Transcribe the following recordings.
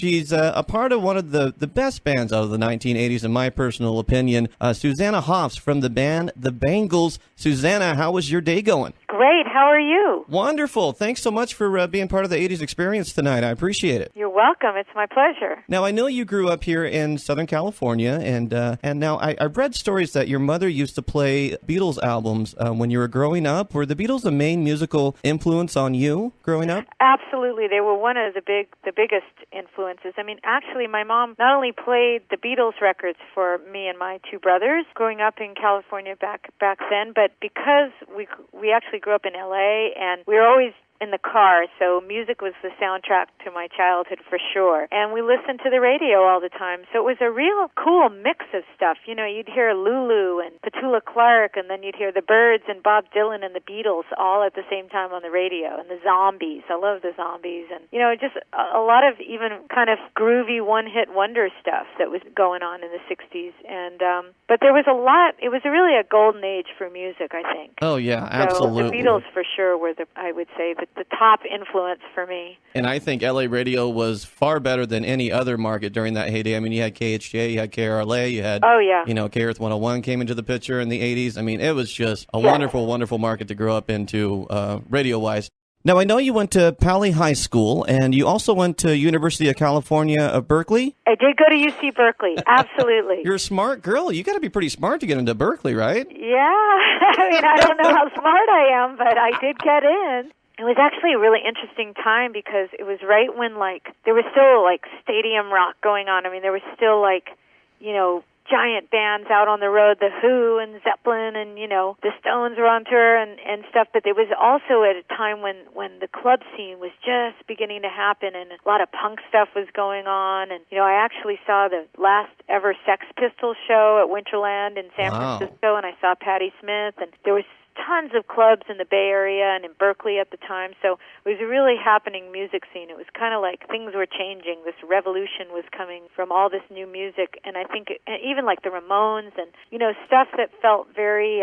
she's a part of one of the best bands out of the 1980s, in my personal opinion, Susanna Hoffs from the band The Bangles. Susanna, how was your day going? Great. How are you? Wonderful. Thanks so much for being part of the 80s experience tonight. I appreciate it. You're welcome. It's my pleasure. Now, I know you grew up here in Southern California, and now I read stories that your mother used to play Beatles albums when you were growing up. Were the Beatles the main musical influence on you growing up? Absolutely. They were one of the biggest influences. I mean, actually, my mom not only played the Beatles records for me and my two brothers growing up in California back then, but because we actually grew up in L.A. and we were always in the car, so music was the soundtrack to my childhood for sure. And we listened to the radio all the time, so it was a real cool mix of stuff. You know, you'd hear Lulu and Petula Clark, and then you'd hear the Byrds and Bob Dylan and the Beatles all at the same time on the radio, and the Zombies. I love the Zombies, and, you know, just a lot of even kind of groovy one-hit wonder stuff that was going on in the 60s. And but there was a lot. It was really a golden age for music, I think. Oh, yeah, absolutely. So the Beatles, for sure, were I would say, the top influence for me. And I think LA radio was far better than any other market during that heyday. I mean, you had KHJ, you had KRLA, you had, K Earth 101 came into the picture in the 80s. I mean, it was just a wonderful, wonderful market to grow up into radio-wise. Now, I know you went to Paly High School, and you also went to University of California of Berkeley. I did go to UC Berkeley, absolutely. You're a smart girl. You got to be pretty smart to get into Berkeley, right? Yeah. I mean, I don't know how smart I am, but I did get in. It was actually a really interesting time because it was right when, there was still, stadium rock going on. I mean, there was still, giant bands out on the road, The Who and Zeppelin and, the Stones were on tour and stuff. But it was also at a time when the club scene was just beginning to happen and a lot of punk stuff was going on. And, I actually saw the last ever Sex Pistols show at Winterland in San Francisco, and I saw Patti Smith, and there was tons of clubs in the Bay Area and in Berkeley at the time, so it was a really happening music scene. It was kind of like things were changing. This revolution was coming from all this new music, and I think even like the Ramones and, stuff that felt very,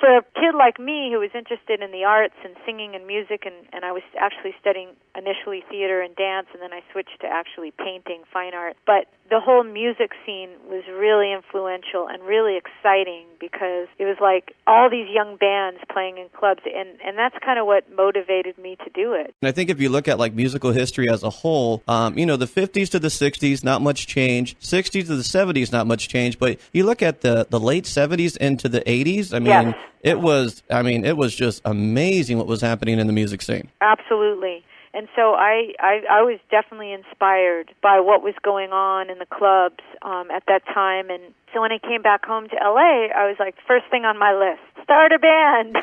for a kid like me who was interested in the arts and singing and music, and I was actually studying initially theater and dance, and then I switched to actually painting, fine art. But the whole music scene was really influential and really exciting because it was like all these young bands playing in clubs, and that's kind of what motivated me to do it. And I think if you look at musical history as a whole, the 50s to the 60s, not much change. 60s to the 70s, not much change. But you look at the late 70s into the 80s, I mean, it was just amazing what was happening in the music scene. Absolutely. And so I was definitely inspired by what was going on in the clubs at that time. And so when I came back home to L.A., I was like, first thing on my list, start a band.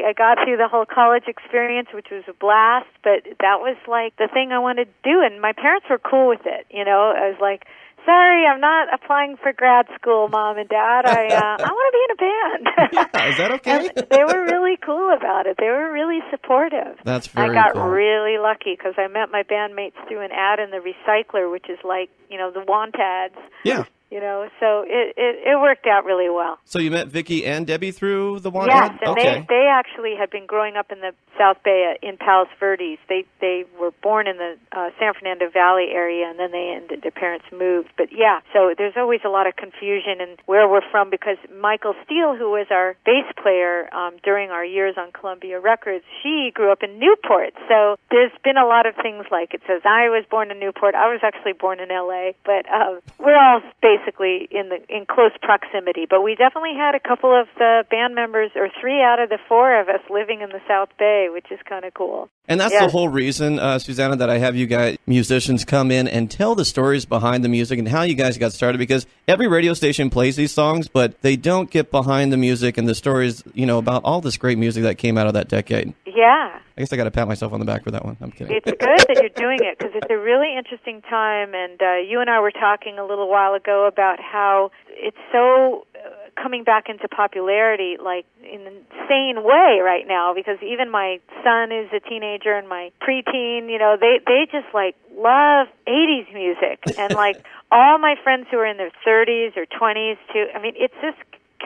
I got through the whole college experience, which was a blast, but that was like the thing I wanted to do. And my parents were cool with it. I was like, sorry, I'm not applying for grad school, Mom and Dad. I want to be in a band. Yeah, is that okay? And they were really cool about it. They were really supportive. That's very cool. I got really lucky because I met my bandmates through an ad in the Recycler, which is like, the want ads. Yeah. So it worked out really well. So you met Vicky and Debbie through the one Yes, ad? and Okay. they actually had been growing up in the South Bay in Palos Verdes. They were born in the San Fernando Valley area, and then their parents moved. But yeah, so there's always a lot of confusion in where we're from because Michael Steele, who was our bass player during our years on Columbia Records, she grew up in Newport. So there's been a lot of things like it says I was born in Newport. I was actually born in L.A., but we're all basically in close proximity. But we definitely had a couple of the band members, or 3 out of the 4 of us, living in the South Bay, which is kind of cool. And that's the whole reason, Susanna, that I have you guys, musicians, come in and tell the stories behind the music and how you guys got started, because every radio station plays these songs, but they don't get behind the music and the stories, about all this great music that came out of that decade. Yeah. I guess I got to pat myself on the back for that one. I'm kidding. It's good that you're doing it because it's a really interesting time, and you and I were talking a little while ago about how it's so coming back into popularity, like in an insane way right now, because even my son is a teenager and my preteen, they just love 80s music. And all my friends who are in their 30s or 20s too, I mean, it's just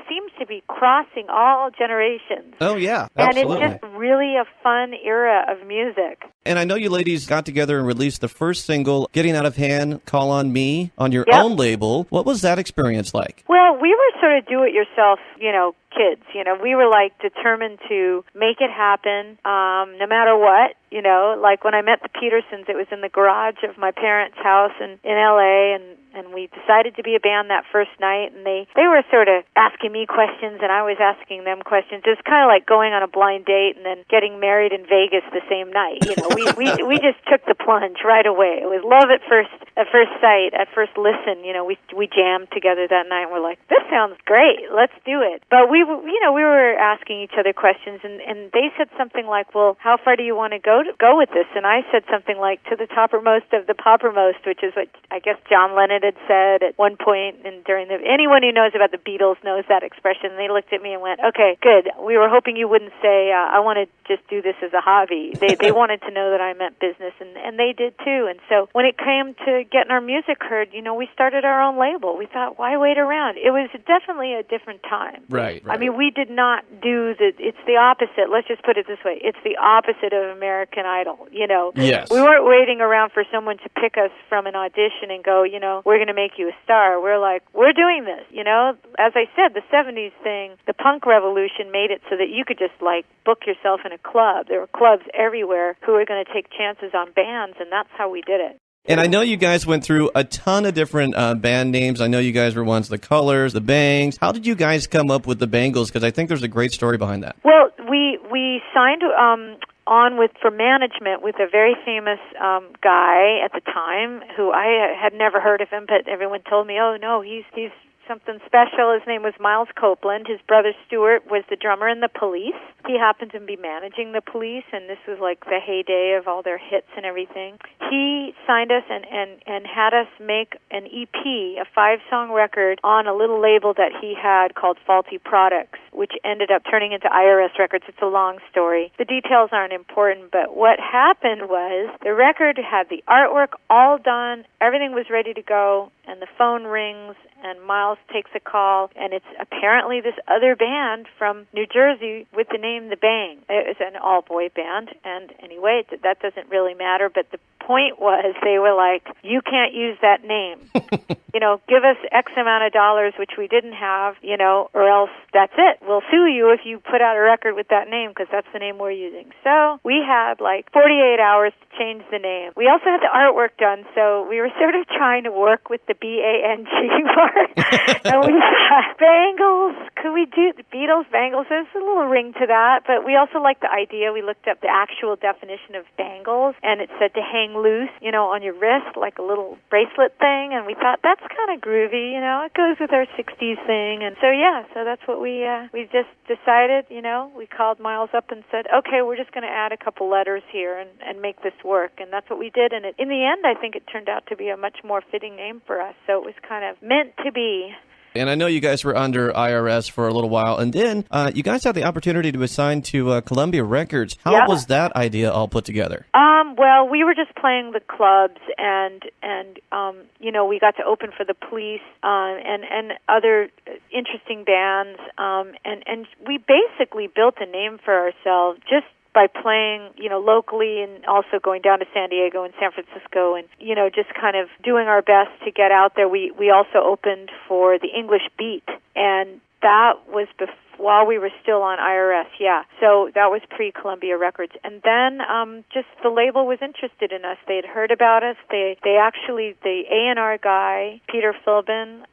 seems to be crossing all generations. Oh, yeah, absolutely. And it's just really a fun era of music. And I know you ladies got together and released the first single, Getting Out of Hand, Call on Me, on your own label. What was that experience like? Well, we were sort of do-it-yourself, kids. We were determined to make it happen, no matter what. Like when I met the Petersons, it was in the garage of my parents' house in L.A., and we decided to be a band that first night, and they were sort of asking me questions, and I was asking them questions. It was kind of like going on a blind date and then getting married in Vegas the same night. We just took the plunge right away. It was love at first sight, at first listen. We jammed together that night, and we're like, this sounds great. Let's do it. But we were asking each other questions, and they said something like, well, how far do you want to go with this? And I said something like, to the toppermost of the poppermost, which is what I guess John Lennon had said at one point, and anyone who knows about the Beatles knows that expression. And they looked at me and went, okay, good. We were hoping you wouldn't say, I want to just do this as a hobby. They wanted to know that I meant business, and they did too. And so when it came to getting our music heard, we started our own label. We thought, why wait around? It was definitely a different time. Right. I mean, we did not do it's the opposite. Let's just put it this way. It's the opposite of American Idol, Yes. We weren't waiting around for someone to pick us from an audition and go, we're going to make you a star. We're like, we're doing this, As I said, the 70s thing, the punk revolution made it so that you could just, book yourself in a club. There were clubs everywhere who were going to take chances on bands, and that's how we did it. And I know you guys went through a ton of different band names. I know you guys were once the Colors, the Bangs. How did you guys come up with the Bangles? Because I think there's a great story behind that. Well, we signed on for management with a very famous guy at the time who I had never heard of him, but everyone told me, oh, no, he's something special. His name was Miles Copeland. His brother Stuart was the drummer in the Police. He happened to be managing the Police, and this was like the heyday of all their hits and everything. He signed us and had us make an EP, a 5-song record, on a little label that he had called Faulty Products, which ended up turning into IRS Records. It's a long story. The details aren't important, but what happened was the record had the artwork all done, everything was ready to go, and the phone rings, and Miles takes a call, and it's apparently this other band from New Jersey with the name The Bang. It was an all-boy band, and anyway, that doesn't really matter, but the point was they were like, you can't use that name. Give us X amount of dollars, which we didn't have, or else that's it. We'll sue you if you put out a record with that name, because that's the name we're using. So we had 48 hours to change the name. We also had the artwork done, so we were sort of trying to work with the B-A-N-G part. And we thought, Bangles, could we do the Beatles, Bangles? There's a little ring to that, but we also liked the idea. We looked up the actual definition of bangles, and it said to hang loose, on your wrist, like a little bracelet thing, and we thought, that's kind of groovy, it goes with our 60s thing. And so, so that's what we just decided, we called Miles up and said, okay, we're just going to add a couple letters here and make this work, and that's what we did. And in the end, I think it turned out to be a much more fitting name for us, so it was kind of meant to be. And I know you guys were under IRS for a little while, and then you guys had the opportunity to be signed to Columbia Records. How was that idea all put together? Well, we were just playing the clubs, and we got to open for the Police and other interesting bands, and we basically built a name for ourselves just by playing, locally, and also going down to San Diego and San Francisco, and, just kind of doing our best to get out there. We also opened for the English Beat, and that was while we were still on IRS, So that was pre-Columbia Records. And then just the label was interested in us. They had heard about us. They actually, the A&R guy, Peter Philbin,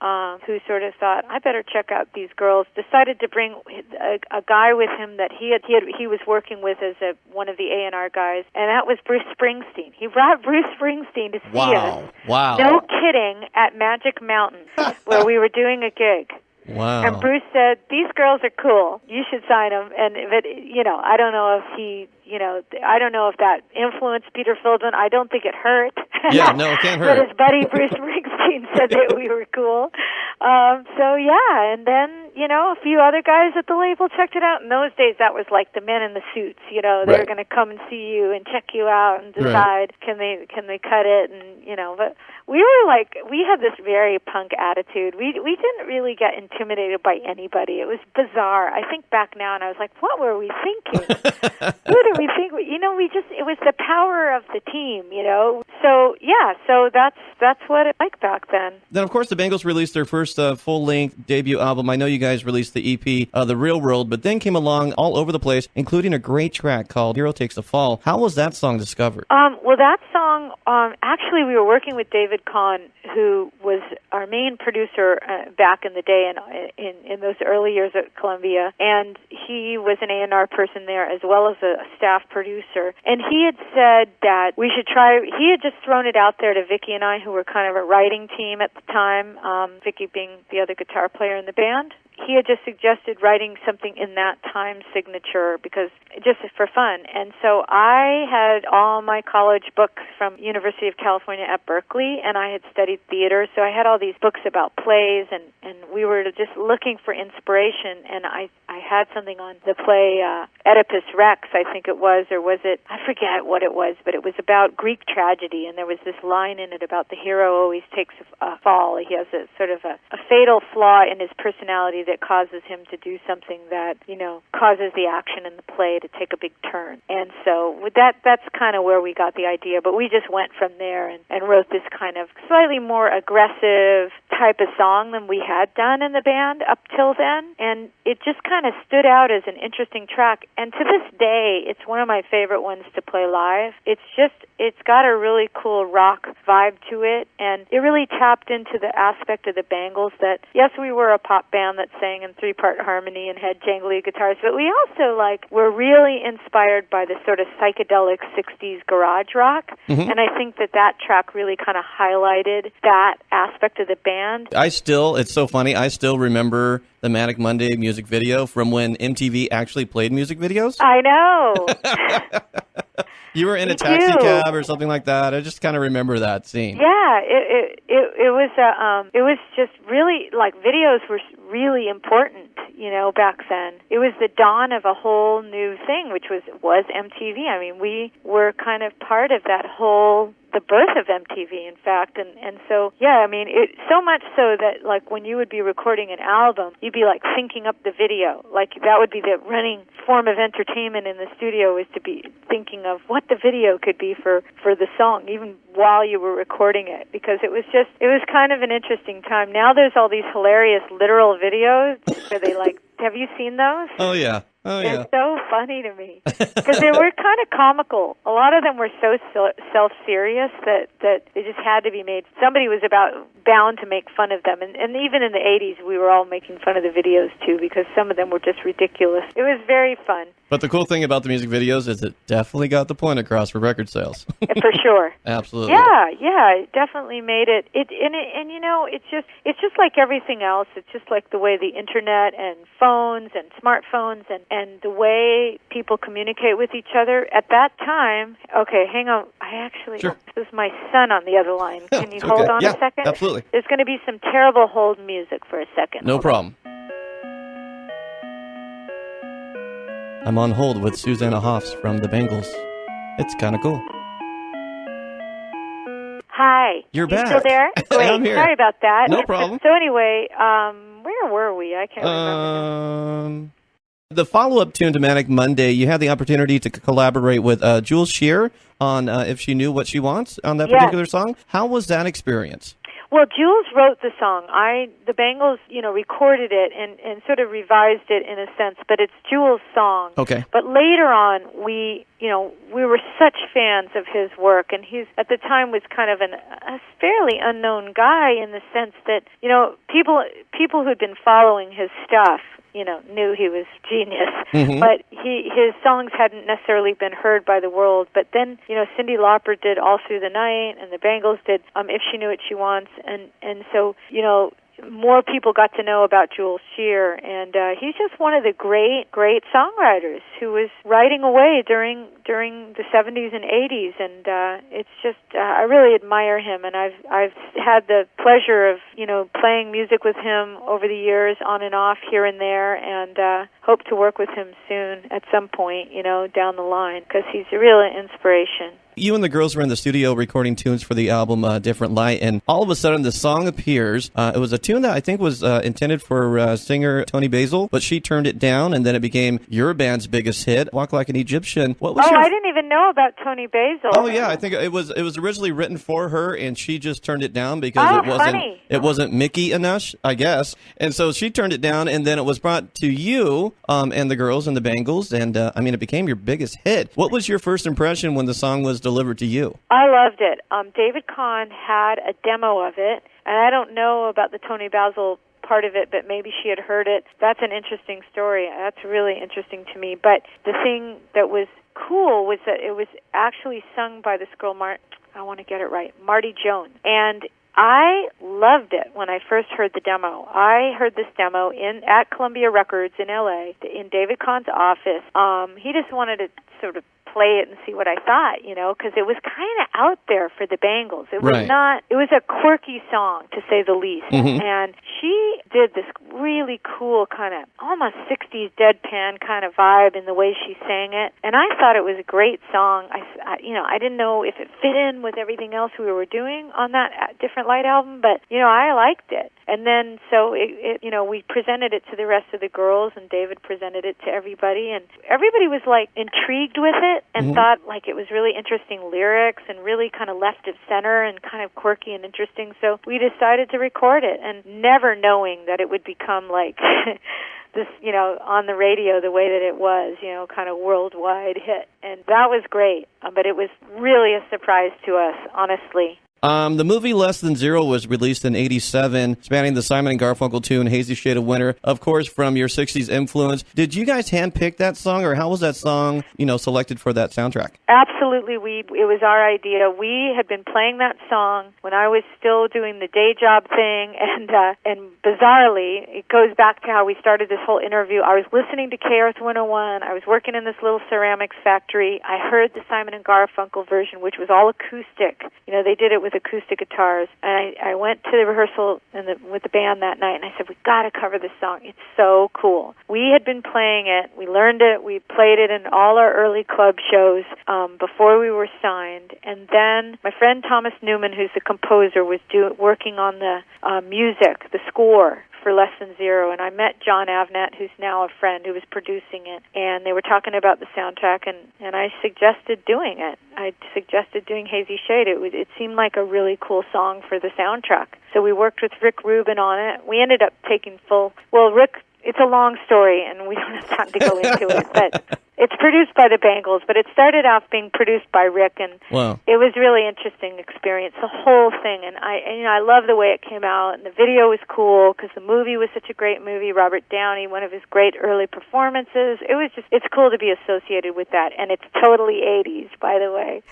who sort of thought, I better check out these girls, decided to bring a guy with him that he was working with as one of the A&R guys, and that was Bruce Springsteen. He brought Bruce Springsteen to see us. Wow. No kidding, at Magic Mountain, where we were doing a gig. Wow. And Bruce said, these girls are cool. You should sign them. But I don't know if he, I don't know if that influenced Peter Philbin. I don't think it hurt. Yeah, no, it can't hurt. But his buddy Bruce Springsteen said that we were cool. And then, a few other guys at the label checked it out. In those days, that was like the men in the suits. They were going to come and see you and check you out and decide can they cut it, and but we had this very punk attitude. We didn't really get intimidated by anybody. It was bizarre. I think back now and I was like, what were we thinking? What did we think? It was the power of the team, So, yeah, so that's what it was like back then. Then, of course, the Bangles released their first full-length debut album. I know you guys released the EP, The Real World, but then came along all over the place, including a great track called Hero Takes the Fall. How was that song discovered? Well, that song, actually, we were working with David Kahn, who was our main producer back in the day in those early years at Columbia, and he was an A&R person there as well as a staff producer. And he had said that we should try. He had just thrown it out there to Vicki and I, who were kind of a writing team at the time, Vicki being the other guitar player in the band. He had just suggested writing something in that time signature because just for fun. And so I had all my college books from University of California at Berkeley, and I had studied theater, so I had all these books about plays, and we were just looking for inspiration, and I had something on the play Oedipus Rex, I think it was, or was it, I forget what it was, but it was about Greek tragedy, and there was this line in it about the hero always takes a fall. He has a sort of a fatal flaw in his personality that causes him to do something that, causes the action in the play to take a big turn. And so with that's kind of where we got the idea, but we just went from there and wrote this kind of slightly more aggressive type of song than we had done in the band up till then, and it just kind of stood out as an interesting track. And to this day, it's one of my favorite ones to play live. It's got a really cool rock vibe to it, and it really tapped into the aspect of the Bangles that, yes, we were a pop band that sang in three-part harmony and had jangly guitars, but we also, were really inspired by the sort of psychedelic 60s garage rock, and I think that track really kind of highlighted that aspect of the band. It's so funny, I still remember the Manic Monday music video from when MTV actually played music videos. I know. You were in a taxi cab or something like that. I just kind of remember that scene. Yeah, it was just really, videos were really important, back then. It was the dawn of a whole new thing, which was MTV. I mean, we were kind of part of the birth of MTV, in fact, and so, yeah, I mean, so much so that, when you would be recording an album, you'd be, thinking up the video. That would be the running form of entertainment in the studio, is to be thinking of what the video could be for the song, even while you were recording it, because it was kind of an interesting time. Now there's all these hilarious literal videos where they, have you seen those? Oh, yeah. They're so funny to me because they were kind of comical. A lot of them were so self-serious that they just had to be made. Somebody was bound to make fun of them, and even in the 80s, we were all making fun of the videos too because some of them were just ridiculous. It was very fun. But the cool thing about the music videos is it definitely got the point across for record sales. For sure. Absolutely. Yeah, it definitely made it. It's just like everything else. It's just like the way the internet and phones and smartphones and the way people communicate with each other at that time. Okay, hang on. Sure. This is my son on the other line. Can you hold on a second? Absolutely. There's going to be some terrible hold music for a second. No problem. I'm on hold with Susanna Hoffs from the Bangles. It's kind of cool. Hi. You're back. Still there? Great. I'm here. Sorry about that. No problem. So anyway, where were we? I can't remember. The follow-up tune to Manic Monday, you had the opportunity to collaborate with Jules Shear on If She Knew What She Wants on that particular song. How was that experience? Well, Jules wrote the song. The Bangles, recorded it and sort of revised it in a sense, but it's Jules' song. Okay. But later on, we were such fans of his work, and he's at the time was kind of a fairly unknown guy in the sense that people who'd been following his stuff, knew he was genius, but his songs hadn't necessarily been heard by the world. But then, Cyndi Lauper did All Through the Night, and the Bangles did If She Knew What She Wants, and so, more people got to know about Jules Shear, and he's just one of the great songwriters who was writing away during the 70s and 80s, and it's just I really admire him, and I've had the pleasure of playing music with him over the years, on and off, here and there, and hope to work with him soon at some point, down the line, because he's a real inspiration. You and the girls were in the studio recording tunes for the album Different Light, and all of a sudden the song appears. It was a tune that I think was intended for singer Toni Basil, but she turned it down, and then it became your band's biggest hit, Walk Like an Egyptian. I didn't even know about Toni Basil. Oh, yeah, I think it was originally written for her, and she just turned it down because it wasn't Mickey enough, I guess. And so she turned it down, and then it was brought to you and the girls and the Bangles, and it became your biggest hit. What was your first impression when the song was delivered to you? I loved it. David Kahn had a demo of it, and I don't know about the Toni Basil part of it, but maybe she had heard it. That's an interesting story. That's really interesting to me. But the thing that was cool was that it was actually sung by this girl, I want to get it right, Marty Jones. And I loved it when I first heard the demo. I heard this demo at Columbia Records in L.A., in David Kahn's office. He just wanted to sort of play it and see what I thought, because it was kind of out there for the Bangles. It was it was a quirky song, to say the least. Mm-hmm. And she did this really cool kind of almost 60s deadpan kind of vibe in the way she sang it. And I thought it was a great song. I didn't know if it fit in with everything else we were doing on that Different Light album, but, I liked it. And then, so, we presented it to the rest of the girls, and David presented it to everybody, and everybody was, intrigued with it and thought, it was really interesting lyrics and really kind of left of center and kind of quirky and interesting. So we decided to record it, and never knowing that it would become, this, on the radio the way that it was, kind of worldwide hit. And that was great, but it was really a surprise to us, honestly. The movie Less Than Zero was released in '87, spanning the Simon & Garfunkel tune Hazy Shade of Winter, of course, from your '60s influence. Did you guys handpick that song, or how was that song, selected for that soundtrack? Absolutely, it was our idea. We had been playing that song when I was still doing the day job thing, and bizarrely, it goes back to how we started this whole interview. I was listening to KRS 101. I was working in this little ceramics factory. I heard the Simon & Garfunkel version, which was all acoustic. They did it with acoustic guitars, and I went to the rehearsal with the band that night, and I said, we got to cover this song. It's so cool. We had been playing it. We learned it. We played it in all our early club shows before we were signed, and then my friend Thomas Newman, who's the composer, was working on the music, the score for Less Than Zero, and I met John Avnet, who's now a friend, who was producing it, and they were talking about the soundtrack, and I suggested doing it. I suggested doing Hazy Shade. It seemed like a really cool song for the soundtrack. So we worked with Rick Rubin on it. We ended up taking Rick, it's a long story, and we don't have time to go into it, but it's produced by the Bangles, but it started off being produced by Rick, and It was really interesting experience, the whole thing, and I love the way it came out, and the video was cool because the movie was such a great movie. Robert Downey, one of his great early performances. It's cool to be associated with that, and it's totally 80s, by the way.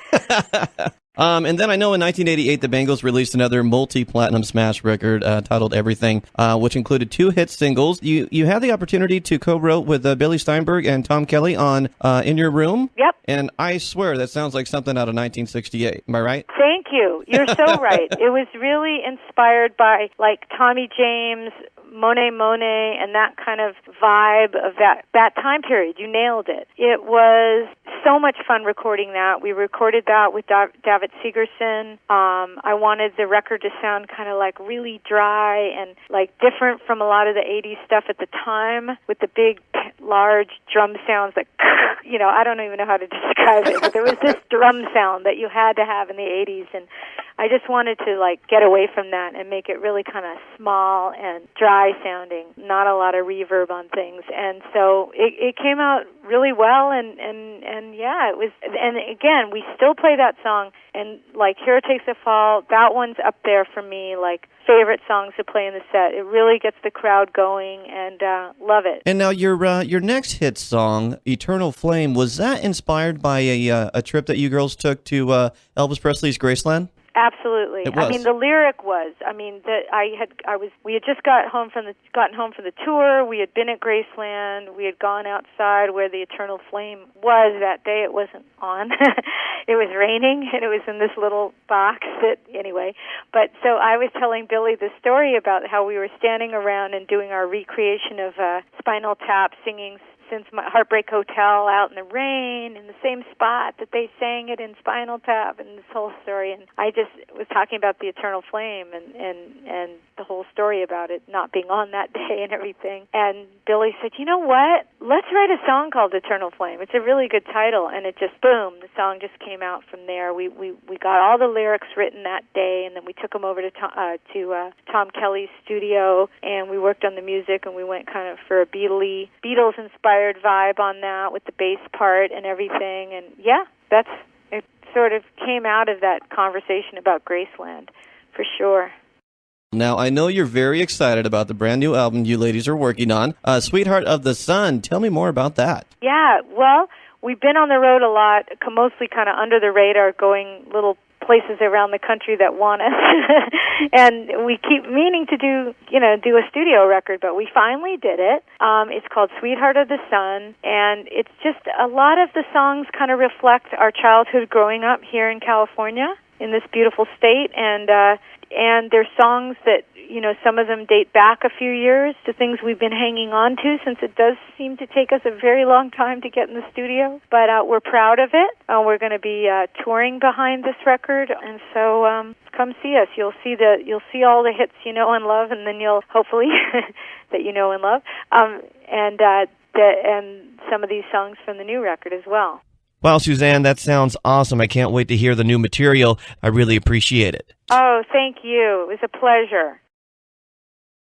And then I know in 1988, the Bangles released another multi-platinum smash record titled Everything, which included 2 hit singles. You had the opportunity to co-wrote with Billy Steinberg and Tom Kelly on In Your Room. Yep. And I swear that sounds like something out of 1968. Am I right? Thank you. You're so right. It was really inspired by, Tommy James, Monet, and that kind of vibe of that time period. You nailed it. It was so much fun recording that. We recorded that with David Segerson. I wanted the record to sound kind of really dry and different from a lot of the 80s stuff at the time, with the big, large drum sounds that, I don't even know how to describe it, but there was this drum sound that you had to have in the 80s, and I just wanted to get away from that and make it really kind of small and dry sounding, not a lot of reverb on things. And so it came out really well, and yeah, it was. And again, we still play that song, and Here Takes a Fall, that one's up there for me, favorite songs to play in the set. It really gets the crowd going, and love it. And now your next hit song, Eternal Flame, was that inspired by a trip that you girls took to Elvis Presley's Graceland? Absolutely. It was. I mean, the lyric was. We had just gotten home from the tour. We had been at Graceland. We had gone outside where the Eternal Flame was that day. It wasn't on. It was raining, and it was in this little box. But so I was telling Billy the story about how we were standing around and doing our recreation of Spinal Tap, singing instance, my Heartbreak Hotel out in the rain in the same spot that they sang it in Spinal Tap, and this whole story. And I just was talking about the Eternal Flame and the whole story about it not being on that day and everything. And Billy said, you know what? Let's write a song called Eternal Flame. It's a really good title. And it just, boom, the song just came out from there. We got all the lyrics written that day, and then we took them over to Tom Kelly's studio, and we worked on the music, and we went kind of for a Beatles-inspired vibe on that with the bass part and everything. And yeah, it sort of came out of that conversation about Graceland, for sure. Now, I know you're very excited about the brand new album you ladies are working on, Sweetheart of the Sun. Tell me more about that. Yeah, well, we've been on the road a lot, mostly kind of under the radar, going little places around the country that want us. And we keep meaning to do a studio record, but we finally did it. It's called Sweetheart of the Sun, and it's just a lot of the songs kind of reflect our childhood growing up here in California, in this beautiful state, and they're songs that, some of them date back a few years to things we've been hanging on to, since it does seem to take us a very long time to get in the studio. But we're proud of it. We're going to be touring behind this record, and so come see us. You'll see all the hits you know and love, and then you'll hopefully that you know and love, and some of these songs from the new record as well. Wow, Suzanne, that sounds awesome. I can't wait to hear the new material. I really appreciate it. Oh, thank you. It was a pleasure.